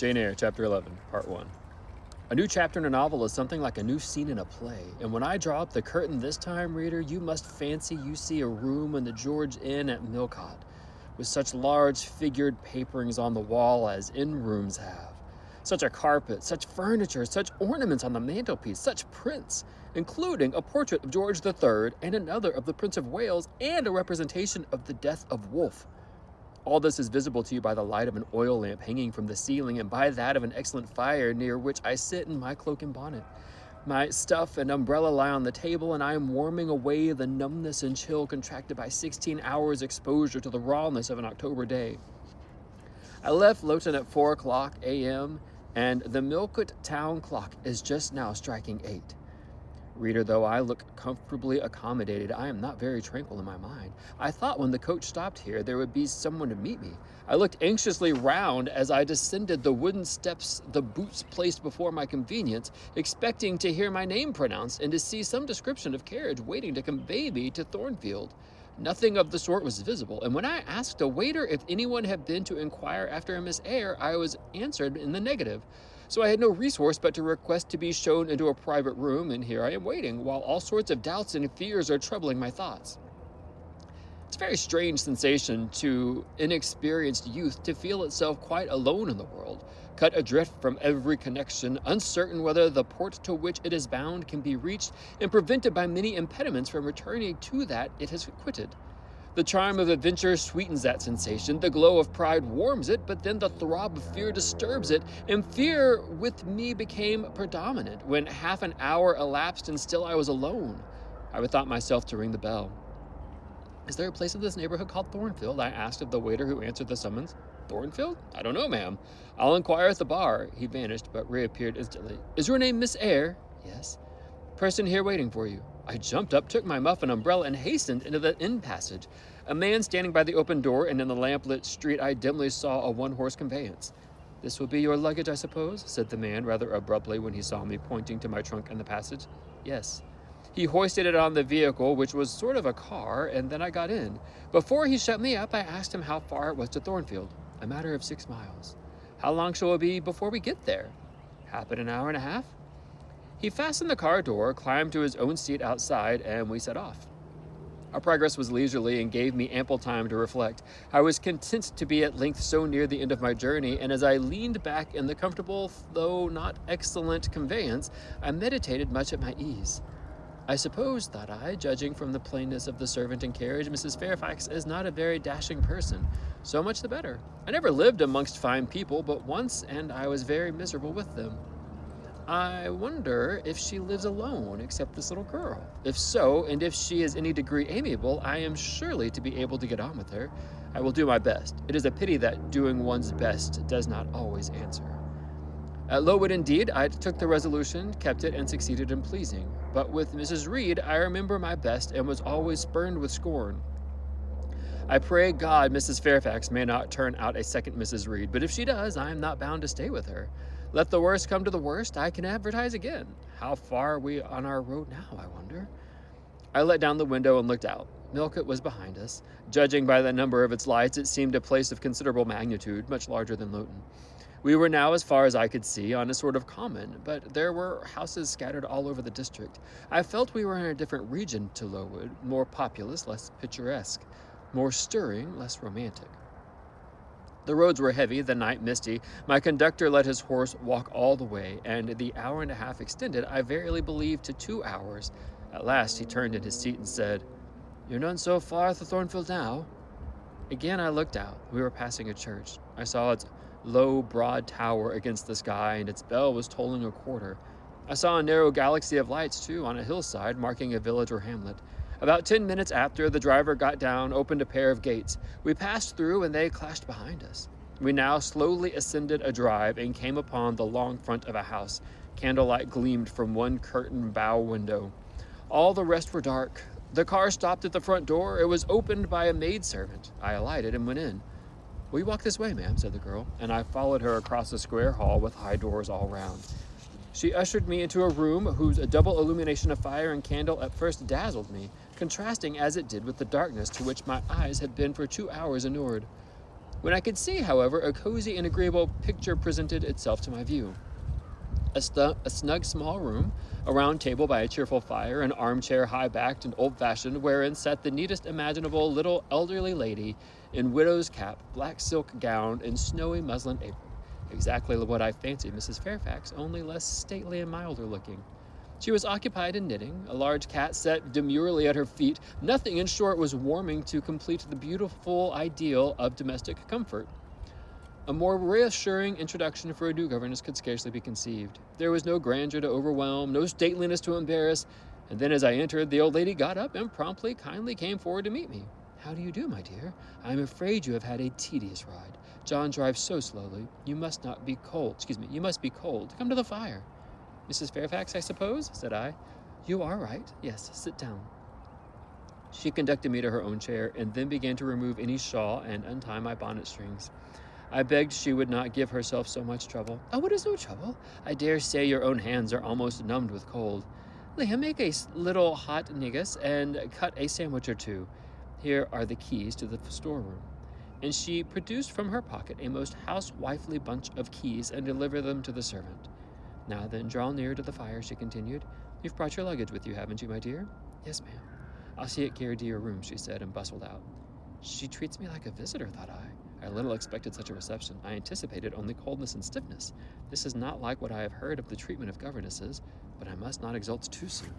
Jane Eyre, Chapter 11, Part 1. A new chapter in a novel is something like a new scene in a play, and when I draw up the curtain this time, reader, you must fancy you see a room in the George Inn at Millcote, with such large figured paperings on the wall as inn rooms have, such a carpet, such furniture, such ornaments on the mantelpiece, such prints, including a portrait of George III and another of the Prince of Wales and a representation of the death of Wolfe. All this is visible to you by the light of an oil lamp hanging from the ceiling and by that of an excellent fire near which I sit in my cloak and bonnet. My stuff and umbrella lie on the table, and I am warming away the numbness and chill contracted by 16 hours exposure to the rawness of an October day. I left Loughton at 4 o'clock a.m., and the Millcote town clock is just now striking 8. Reader, though I look comfortably accommodated, I am not very tranquil in my mind. I thought when the coach stopped here there would be someone to meet me. I looked anxiously round as I descended the wooden steps, the boots placed before my convenience, expecting to hear my name pronounced and to see some description of carriage waiting to convey me to Thornfield. Nothing of the sort was visible, and when I asked a waiter if anyone had been to inquire after a Miss Eyre, I was answered in the negative. So I had no resource but to request to be shown into a private room, and here I am waiting, while all sorts of doubts and fears are troubling my thoughts. It's a very strange sensation to inexperienced youth to feel itself quite alone in the world, cut adrift from every connection, uncertain whether the port to which it is bound can be reached, and prevented by many impediments from returning to that it has quitted. The charm of adventure sweetens that sensation, the glow of pride warms it, but then the throb of fear disturbs it, and fear with me became predominant. When half an hour elapsed and still I was alone, I bethought myself to ring the bell. "Is there a place in this neighborhood called Thornfield?" I asked of the waiter who answered the summons. "Thornfield? I don't know, ma'am. I'll inquire at the bar." He vanished, but reappeared instantly. "Is your name Miss Eyre?" "Yes." "Person here waiting for you." I jumped up, took my muff and umbrella, and hastened into the inn passage. A man standing by the open door, and in the lamp-lit street I dimly saw a one-horse conveyance. "This will be your luggage, I suppose?" said the man, rather abruptly when he saw me, pointing to my trunk in the passage. "Yes." He hoisted it on the vehicle, which was sort of a car, and then I got in. Before he shut me up, I asked him how far it was to Thornfield. "A matter of 6 miles." "How long shall it be before we get there?" "Happen an hour and a half." He fastened the car door, climbed to his own seat outside, and we set off. Our progress was leisurely and gave me ample time to reflect. I was content to be at length so near the end of my journey, and as I leaned back in the comfortable, though not excellent conveyance, I meditated much at my ease. I suppose, thought I, judging from the plainness of the servant and carriage, Mrs. Fairfax is not a very dashing person. So much the better. I never lived amongst fine people but once, and I was very miserable with them. I wonder if she lives alone, except this little girl. If so, and if she is any degree amiable, I am surely to be able to get on with her. I will do my best. It is a pity that doing one's best does not always answer. At Lowood, indeed, I took the resolution, kept it, and succeeded in pleasing. But with Mrs. Reed, I remember my best, and was always spurned with scorn. I pray God Mrs. Fairfax may not turn out a second Mrs. Reed, but if she does, I am not bound to stay with her. Let the worst come to the worst, I can advertise again. How far are we on our road now, I wonder? I let down the window and looked out. Millcote was behind us. Judging by the number of its lights, it seemed a place of considerable magnitude, much larger than Loughton. We were now, as far as I could see, on a sort of common, but there were houses scattered all over the district. I felt we were in a different region to Lowood, more populous, less picturesque, more stirring, less romantic. The roads were heavy, the night misty. My conductor let his horse walk all the way, and the hour and a half extended, I verily believe, to 2 hours. At last he turned in his seat and said, "You're none so far to Thornfield now." Again I looked out. We were passing a church. I saw its low, broad tower against the sky, and its bell was tolling a quarter. I saw a narrow galaxy of lights, too, on a hillside, marking a village or hamlet. About 10 minutes after, the driver got down, opened a pair of gates. We passed through, and they clashed behind us. We now slowly ascended a drive and came upon the long front of a house. Candlelight gleamed from one curtain bow window. All the rest were dark. The car stopped at the front door. It was opened by a maidservant. I alighted and went in. "Will you walk this way, ma'am?" said the girl, and I followed her across the square hall with high doors all round. She ushered me into a room whose double illumination of fire and candle at first dazzled me, contrasting as it did with the darkness to which my eyes had been for 2 hours inured. When I could see, however, a cozy and agreeable picture presented itself to my view. A snug small room, a round table by a cheerful fire, an armchair high-backed and old-fashioned, wherein sat the neatest imaginable little elderly lady in widow's cap, black silk gown, and snowy muslin apron. Exactly what I fancied Mrs. Fairfax, only less stately and milder looking. She was occupied in knitting, a large cat sat demurely at her feet. Nothing, in short, was warming to complete the beautiful ideal of domestic comfort. A more reassuring introduction for a new governess could scarcely be conceived. There was no grandeur to overwhelm, no stateliness to embarrass, and then as I entered, the old lady got up and promptly, kindly came forward to meet me. "How do you do, my dear? I am afraid you have had a tedious ride. John drives so slowly. You must be cold. Come to the fire." "Mrs. Fairfax, I suppose?" said I. "You are right. Yes, sit down." She conducted me to her own chair, and then began to remove any shawl and untie my bonnet strings. I begged she would not give herself so much trouble. "Oh, it is no trouble. I dare say your own hands are almost numbed with cold. Leah, make a little hot negus and cut a sandwich or two. Here are the keys to the storeroom." And she produced from her pocket a most housewifely bunch of keys and delivered them to the servant. "Now then, draw near to the fire," she continued. "You've brought your luggage with you, haven't you, my dear?" "Yes, ma'am." "I'll see it carried to your room," she said, and bustled out. She treats me like a visitor, thought I. I little expected such a reception. I anticipated only coldness and stiffness. This is not like what I have heard of the treatment of governesses, but I must not exult too soon.